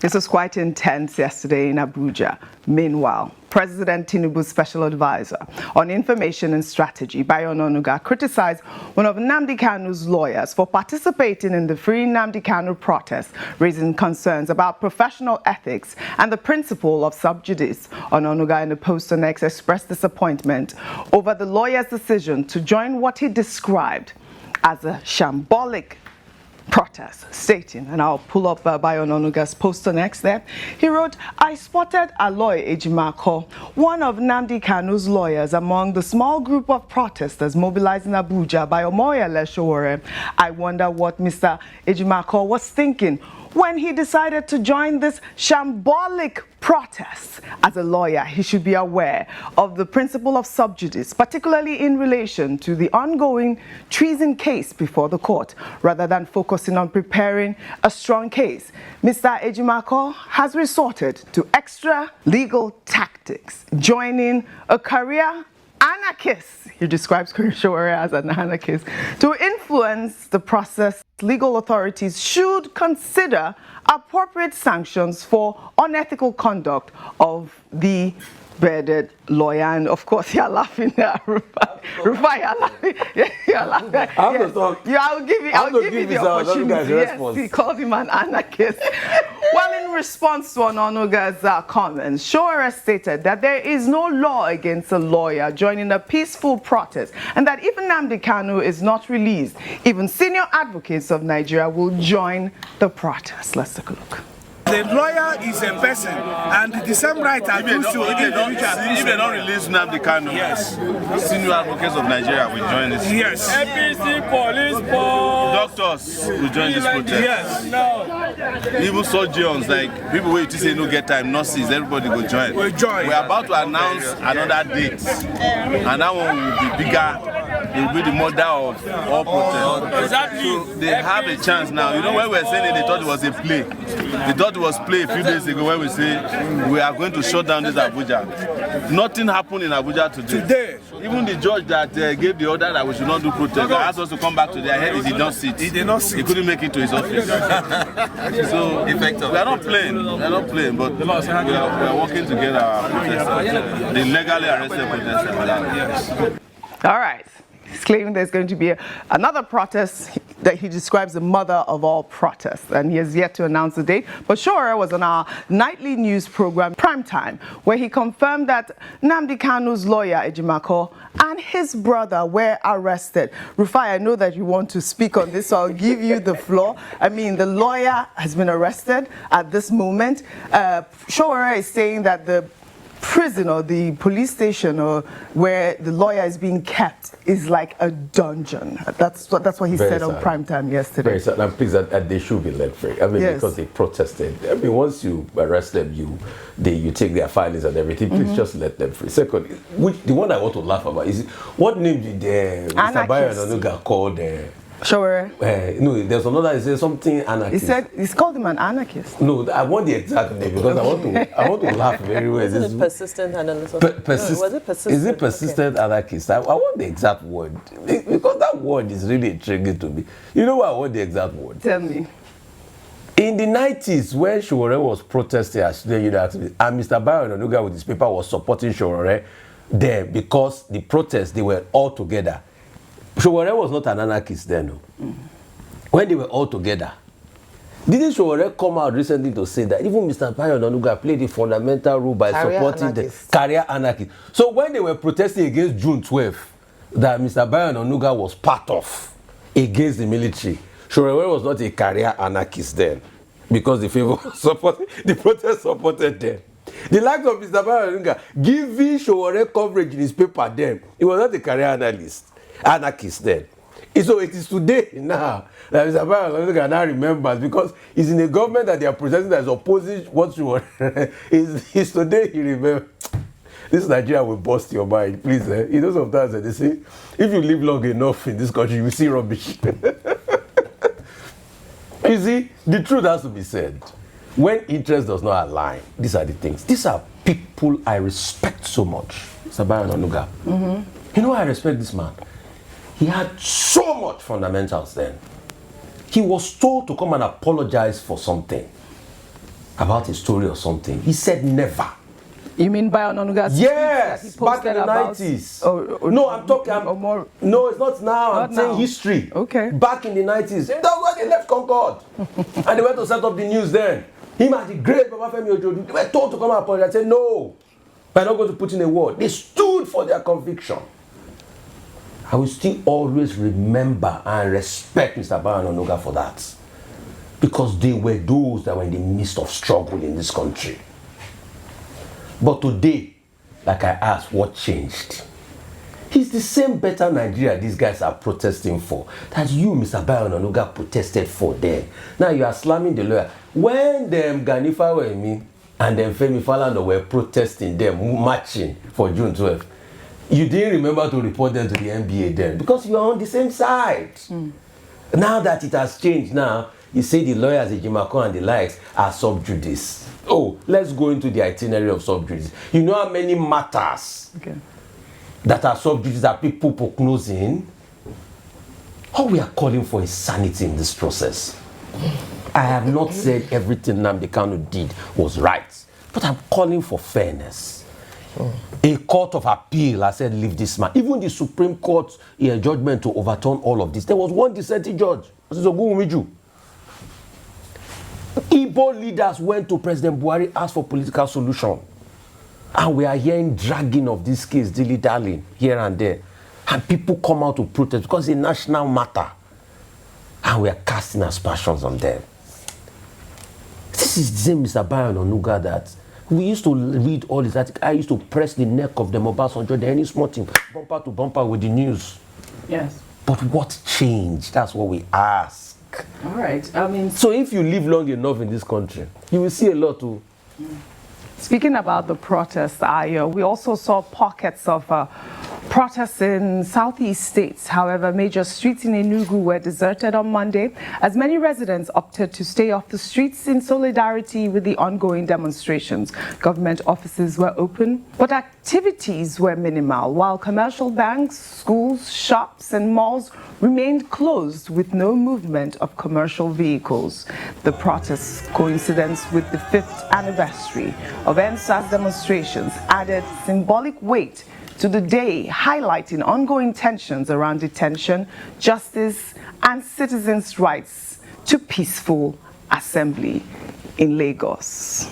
This was quite intense yesterday in Abuja. Meanwhile, President Tinubu's special advisor on information and strategy, Bayo Onanuga, criticized one of Nnamdi Kanu's lawyers for participating in the Free Nnamdi Kanu protest, raising concerns about professional ethics and the principle of sub judice. Onanuga, in a post on X, expressed disappointment over the lawyer's decision to join what he described as a shambolic protest, stating, and I'll pull up Bayo Onanuga's post on X there. He wrote, "I spotted Aloy Ejimako, one of Nnamdi Kanu's lawyers, among the small group of protesters mobilized in Abuja by Omoyele Sowore. I wonder what Mr. Ejimako was thinking when he decided to join this shambolic protest. As a lawyer, he should be aware of the principle of sub judice, particularly in relation to the ongoing treason case before the court, rather than focusing on preparing a strong case. Mr. Ejimako has resorted to extra legal tactics, joining a career anarchist." He describes Sowore as an anarchist. "To influence the process, legal authorities should consider appropriate sanctions for unethical conduct of the bearded lawyer." And of course, you're laughing there, Rufai. Rufai, you're laughing. You're laughing. Yes. I'll give you the opportunity. Yes, he called him an anarchist. Well, in response to Onanuga's comments, Sowore stated that there is no law against a lawyer joining a peaceful protest, and that if Nnamdi Kanu is not released, even senior advocates of Nigeria will join the protest. Let's take a look. The lawyer is a person, and the same right are due to individuals. If they don't release Nnamdi Kanu, yes, senior advocates of Nigeria will join this. Yes. APC, police, doctors will join this protest. Yes. No. Even surgeons, like people who say no get time, nurses, everybody will join. We'll join. We're about to announce another date, and that one will be bigger. It will be the mother of all protests. Exactly. So they have a chance now. You know, when we were saying it, they thought it was a play. They thought it was play a few days ago when we say we are going to shut down this Abuja. Nothing happened in Abuja today. Even the judge that gave the order that we should not do protest asked us to come back today. I heard he did not sit. He did not sit. He couldn't make it to his office. So we are not playing. We are not playing, but we are working to get our protesters, the legally arrested protesters. Yes. All right. He's claiming there's going to be another protest that he describes the mother of all protests, and he has yet to announce the date. But Sowore was on our nightly news program, Primetime, where he confirmed that Nnamdi Kanu's lawyer, Ejimako, and his brother were arrested. Rufai, I know that you want to speak on this, so I'll give you the floor. I mean, the lawyer has been arrested at this moment. Sowore is saying that the prison or the police station or where the lawyer is being kept is like a dungeon. That's what he said on Primetime yesterday. Very sad. And please, that they should be let free. I mean, yes, because they protested. I mean, once you arrest them, you take their filings and everything. Please just let them free. Second, the one I want to laugh about is what name did Mr. Bayo Onanuga called? Sowore. No, there's another. He said something anarchist. He said he's called him an anarchist. No, I want the exact name because I want to laugh very well. Is it persistent anarchist? Was it persistent? Is it persistent anarchist? I want the exact word because that word is really intriguing to me. You know what? I want the exact word. Tell me. In the 90s, when Sowore was protesting at Student University, and Mr. Bayo Onanuga with his paper was supporting Sowore there because the protests, they were all together. Sowore was not an anarchist then. No. When they were all together, didn't Sowore come out recently to say that even Mr. Bayo Onanuga played a fundamental role by supporting the career anarchists? So when they were protesting against June 12th, that Mr. Bayo Onanuga was part of against the military, Sowore was not a career anarchist then because the protest supported them. The likes of Mr. Bayo Onanuga giving Sowore coverage in his paper then, he was not a career anarchist then. So it is today now that Mr. Bayo Onanuga now remembers because he's in a government that they are presenting as opposing what Sowore is today he remembers. This Nigeria will bust your mind, please. You know sometimes they say, if you live long enough in this country, you will see rubbish. You see, the truth has to be said. When interest does not align, these are the things. These are people I respect so much. Mr. Bayo Onanuga. You know why I respect this man? He had so much fundamentals then. He was told to come and apologize for something. about a story or something. He said never. You mean Bayo Onanuga's Yes, tweet that he back posted in the about 90s. No, I'm talking. No, it's not now. Not I'm saying now. history. Okay. Back in the 90s. That was when they left Concord. And they went to set up the news then. Him and the great Babafemi Ojodu, they were told to come and apologize. I said, no, we're not going to put in a word. They stood for their conviction. I will still always remember and respect Mr. Bayo Onanuga for that. Because they were those that were in the midst of struggle in this country. But today, like I asked, what changed? It's the same better Nigeria these guys are protesting for that you, Mr. Bayo Onanuga, protested for them. Now you are slamming the lawyer. When them Ganifa were me and them Femi Falana were protesting them, marching for June 12th, you didn't remember to report them to the NBA then because you are on the same side. Now that it has changed now, you say the lawyers, the Jimako and the likes are sub judice. Oh, let's go into the itinerary of sub judice. You know how many matters that are sub judice that people prognosing? All we are calling for is sanity in this process. I have not said everything Nnamdi Kanu did was right, but I'm calling for fairness. A court of appeal, I said, leave this man. Even the Supreme Court judgment to overturn all of this. There was one dissenting judge. Igbo leaders went to President Buhari, asked for political solution. And we are hearing dragging of this case, dilly-dally, here and there. And people come out to protest because it's a national matter. And we are casting aspersions on them. This is the same Mr. Bayo Onanuga that we used to read all this articles. I used to press the neck of the Obasanjo, any small thing, bumper to bumper with the news. Yes. But what changed? That's what we ask. All right. I mean, so if you live long enough in this country, you will see a lot too. Speaking about the protest, we also saw pockets of protests in southeast states. However, major streets in Enugu were deserted on Monday as many residents opted to stay off the streets in solidarity with the ongoing demonstrations. Government offices were open, but activities were minimal, while commercial banks, schools, shops and malls remained closed with no movement of commercial vehicles. The protests, coincidence with the 5th anniversary of NSAS demonstrations, added symbolic weight to the day, highlighting ongoing tensions around detention, justice, and citizens' rights to peaceful assembly in Lagos.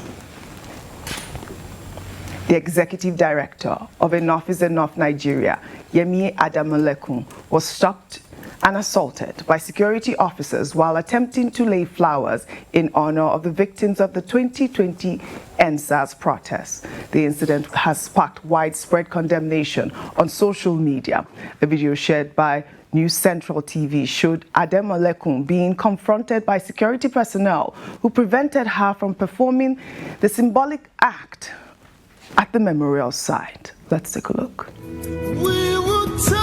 The executive director of Enough is Enough Nigeria, Yemi Adamalekun, was stopped and assaulted by security officers while attempting to lay flowers in honor of the victims of the 2020 NSAS protests. The incident has sparked widespread condemnation on social media. A video shared by News Central TV showed Ademalekun being confronted by security personnel who prevented her from performing the symbolic act at the memorial site. Let's take a look. We will take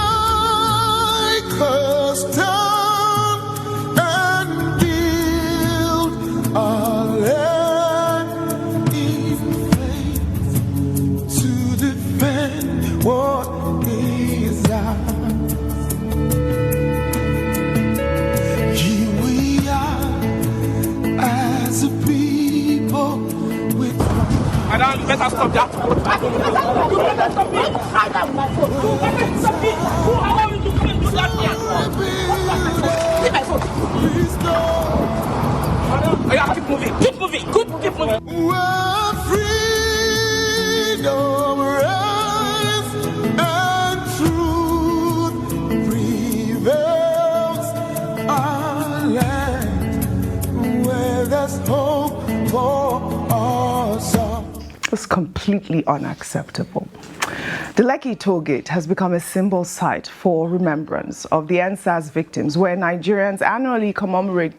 us down and build our land in faith to defend what is ours. Here we are as a people with Madam, you better stop that. You better stop me. You better stop me. Who allowed you to come and do that here? Leave my phone. Oh, yeah, keep moving. Keep moving. Keep moving. Where freedom reigns and truth prevails, our land where there's hope for us all. Was completely unacceptable. The Lekki Tollgate has become a symbol site for remembrance of the NSAS victims, where Nigerians annually commemorate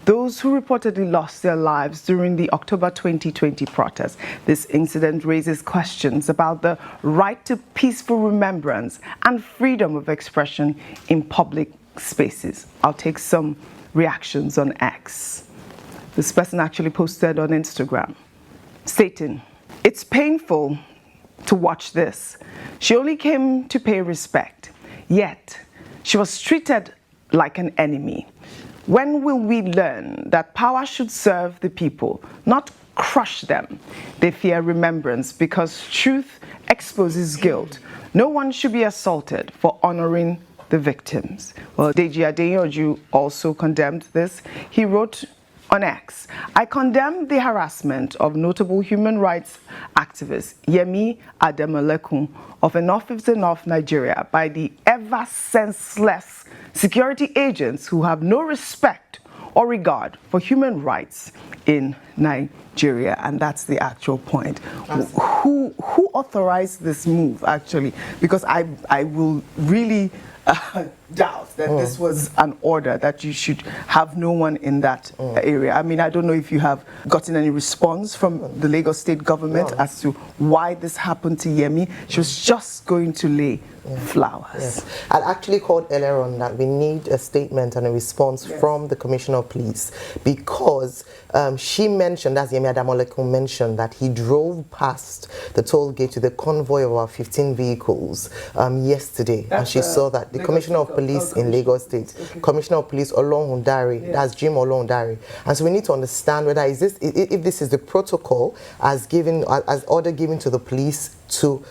those who reportedly lost their lives during the October 2020 protests. This incident raises questions about the right to peaceful remembrance and freedom of expression in public spaces. I'll take some reactions on X. This person actually posted on Instagram, stating, "It's painful to watch this. She only came to pay respect, yet she was treated like an enemy. When will we learn that power should serve the people, not crush them. They fear remembrance because truth exposes guilt. No one should be assaulted for honoring the victims. Well, Deji Adeyanju also condemned this. He wrote on X, I condemn the harassment of notable human rights activist Yemi Ademalekun of Enough is Enough Nigeria by the ever senseless security agents who have no respect or regard for human rights in Nigeria. And that's the actual point. Who authorized this move, actually? Because I will really doubt that this was an order that you should have no one in that area. I mean, I don't know if you have gotten any response from the Lagos state government as to why this happened to Yemi. She was just going to lay flowers. Yes. I actually called earlier on that we need a statement and a response from the Commissioner of Police, because she mentioned, as Yemi Ademalekun mentioned, that he drove past the toll gate to the convoy of about 15 vehicles yesterday, and she saw that the Commissioner of Police in Lagos State, Commissioner of Police Olohundare, that's Jim Olohundare, and so we need to understand whether if this is the protocol as order given to the police to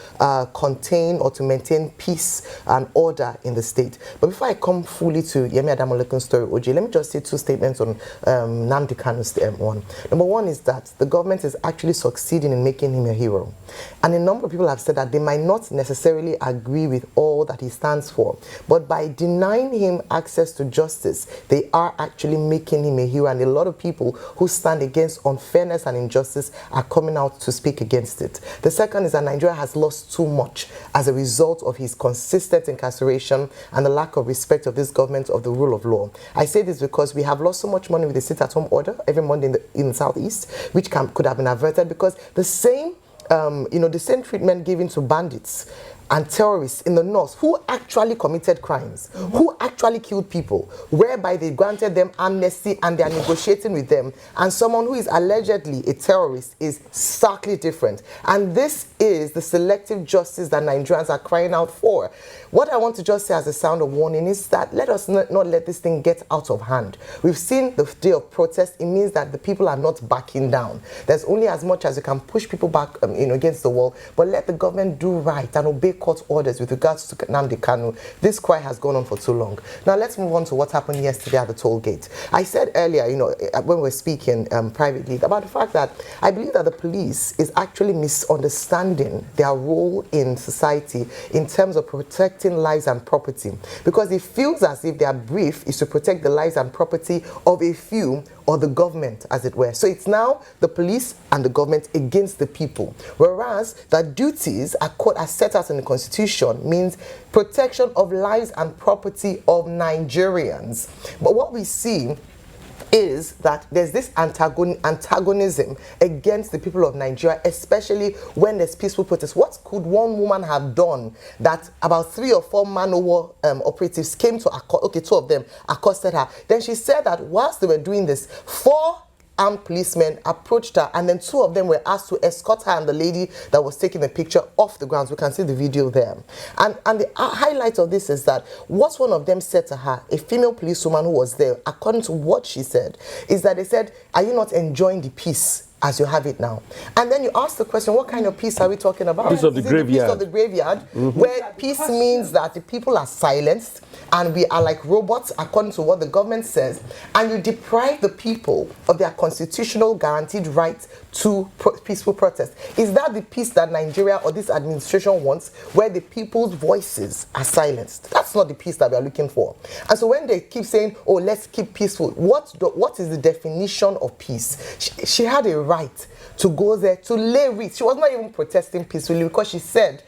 contain or to maintain peace and order in the state. But before I come fully to Yemi Adamalekun's story, OJ, let me just say two statements on Nnamdi Kanu's one. Number one is that the government is actually succeeding in making him a hero. And a number of people have said that they might not necessarily agree with all that he stands for, but by denying him access to justice, they are actually making him a hero. And a lot of people who stand against unfairness and injustice are coming out to speak against it. The second is that Nigeria has lost too much as a result of his consistent incarceration and the lack of respect of this government of the rule of law. I say this because we have lost so much money with the sit-at-home order every Monday in the Southeast, which could have been averted, because the same the same treatment given to bandits and terrorists in the north who actually committed crimes, who actually killed people, whereby they granted them amnesty and they are negotiating with them, and someone who is allegedly a terrorist is starkly different. And this is the selective justice that Nigerians are crying out for. What I want to just say as a sound of warning is that let us not let this thing get out of hand. We've seen the day of protest. It means that the people are not backing down. There's only as much as you can push people back against the wall, but let the government do right and obey court orders with regards to Nnamdi Kanu. This cry has gone on for too long. Now let's move on to what happened yesterday at the toll gate. I said earlier, when we were speaking privately, about the fact that I believe that the police is actually misunderstanding their role in society in terms of protecting lives and property, because it feels as if their brief is to protect the lives and property of a few, or the government, as it were. So it's now the police and the government against the people. Whereas the duties are set out in the Constitution means protection of lives and property of Nigerians. But what we see is that there's this antagonism against the people of Nigeria, especially when there's peaceful protests. What could one woman have done that about 3 or 4 man-o-war operatives came to, two of them accosted her? Then she said that whilst they were doing this, 4 armed policemen approached her, and then 2 of them were asked to escort her and the lady that was taking the picture off the grounds. We can see the video there. And the highlight of this is that what one of them said to her, a female policewoman who was there, according to what she said, is that they said, "Are you not enjoying the peace as you have it now?" And then you ask the question, what kind of peace are we talking about? Peace of the graveyard. Peace of the graveyard, where peace means that the people are silenced and we are like robots, according to what the government says, and you deprive the people of their constitutional guaranteed right to peaceful protest. Is that the peace that Nigeria or this administration wants, where the people's voices are silenced? That's not the peace that we are looking for. And so when they keep saying, oh, let's keep peaceful, what is the definition of peace? She had a right to go there to lay wreath. She was not even protesting peacefully, because she said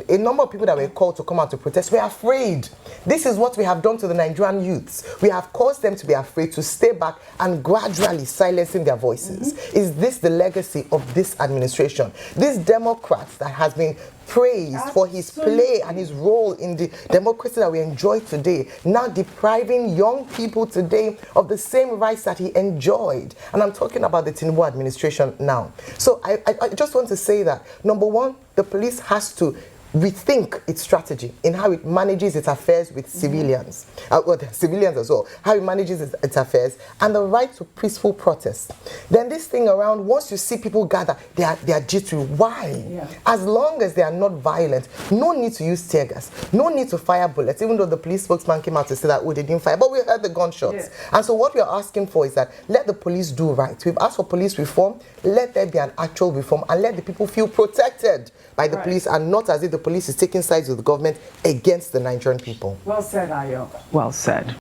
a number of people that were called to come out to protest were afraid. This is what we have done to the Nigerian youths. We have caused them to be afraid, to stay back, and gradually silencing their voices. Is this the legacy of this administration? This Democrat that has been praised for his play and his role in the democracy that we enjoy today, now depriving young people today of the same rights that he enjoyed. And I'm talking about the Tinubu administration now. So I just want to say that, number one, the police has to rethink its strategy in how it manages its affairs with civilians, civilians as well, how it manages its affairs, and the right to peaceful protest. Then this thing around, once you see people gather, they are jittery. Why? Yeah. As long as they are not violent, no need to use tear gas, no need to fire bullets, even though the police spokesman came out to say that, oh, they didn't fire, but we heard the gunshots. Yeah. And so what we are asking for is that let the police do right. We've asked for police reform, let there be an actual reform, and let the people feel protected by the police, and not as if the police is taking sides with the government against the Nigerian people. Well said, Ayo. Well said.